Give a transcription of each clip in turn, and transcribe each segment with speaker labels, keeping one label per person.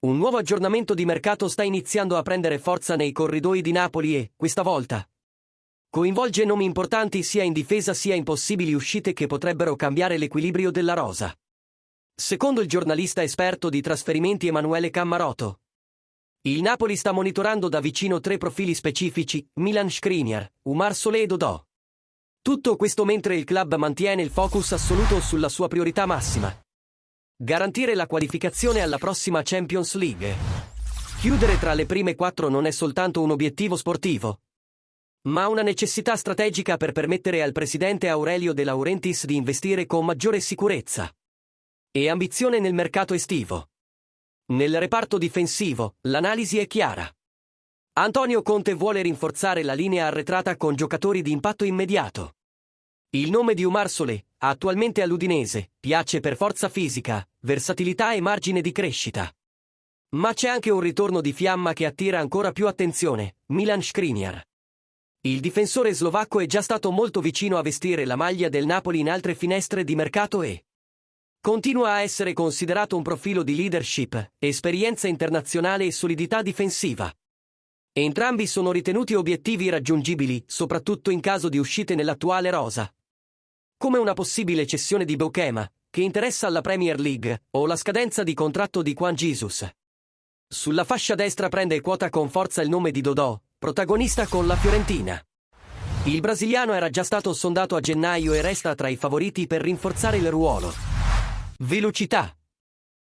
Speaker 1: Un nuovo aggiornamento di mercato sta iniziando a prendere forza nei corridoi di Napoli e, questa volta, coinvolge nomi importanti sia in difesa sia in possibili uscite che potrebbero cambiare l'equilibrio della rosa. Secondo il giornalista esperto di trasferimenti Emanuele Cammarotto, il Napoli sta monitorando da vicino 3 profili specifici: Milan Skriniar, Oumar Solé e Dodò. Tutto questo mentre il club mantiene il focus assoluto sulla sua priorità massima: garantire la qualificazione alla prossima Champions League. Chiudere tra le prime 4 non è soltanto un obiettivo sportivo, ma una necessità strategica per permettere al presidente Aurelio De Laurentiis di investire con maggiore sicurezza e ambizione nel mercato estivo. Nel reparto difensivo, l'analisi è chiara. Antonio Conte vuole rinforzare la linea arretrata con giocatori di impatto immediato. Il nome di Oumar Solé, attualmente all'Udinese, piace per forza fisica, versatilità e margine di crescita. Ma c'è anche un ritorno di fiamma che attira ancora più attenzione: Milan Skriniar. Il difensore slovacco è già stato molto vicino a vestire la maglia del Napoli in altre finestre di mercato e continua a essere considerato un profilo di leadership, esperienza internazionale e solidità difensiva. Entrambi sono ritenuti obiettivi raggiungibili, soprattutto in caso di uscite nell'attuale rosa, come una possibile cessione di Boukema, che interessa alla Premier League, o la scadenza di contratto di Juan Jesus. Sulla fascia destra prende quota con forza il nome di Dodò, protagonista con la Fiorentina. Il brasiliano era già stato sondato a gennaio e resta tra i favoriti per rinforzare il ruolo. Velocità,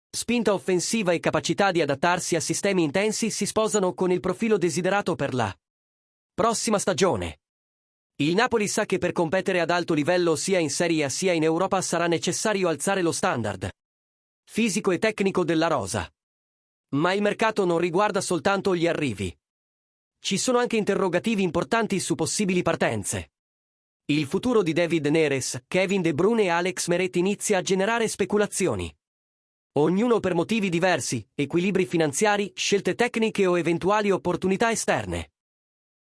Speaker 1: spinta offensiva e capacità di adattarsi a sistemi intensi si sposano con il profilo desiderato per la prossima stagione. Il Napoli sa che per competere ad alto livello sia in Serie A sia in Europa sarà necessario alzare lo standard fisico e tecnico della rosa. Ma il mercato non riguarda soltanto gli arrivi. Ci sono anche interrogativi importanti su possibili partenze. Il futuro di David Neres, Kevin De Bruyne e Alex Meret inizia a generare speculazioni. Ognuno per motivi diversi: equilibri finanziari, scelte tecniche o eventuali opportunità esterne.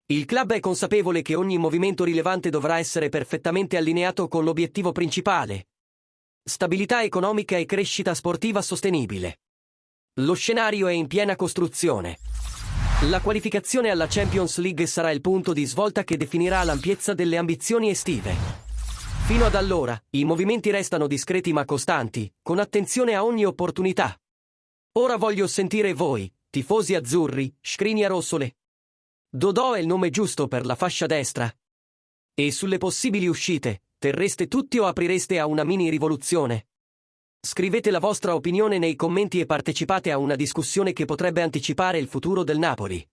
Speaker 1: Il club è consapevole che ogni movimento rilevante dovrà essere perfettamente allineato con l'obiettivo principale: stabilità economica e crescita sportiva sostenibile. Lo scenario è in piena costruzione. La qualificazione alla Champions League sarà il punto di svolta che definirà l'ampiezza delle ambizioni estive. Fino ad allora, i movimenti restano discreti ma costanti, con attenzione a ogni opportunità. Ora voglio sentire voi, tifosi azzurri: Skriniar o Solé? Dodò è il nome giusto per la fascia destra? E sulle possibili uscite, terreste tutti o aprireste a una mini rivoluzione? Scrivete la vostra opinione nei commenti e partecipate a una discussione che potrebbe anticipare il futuro del Napoli.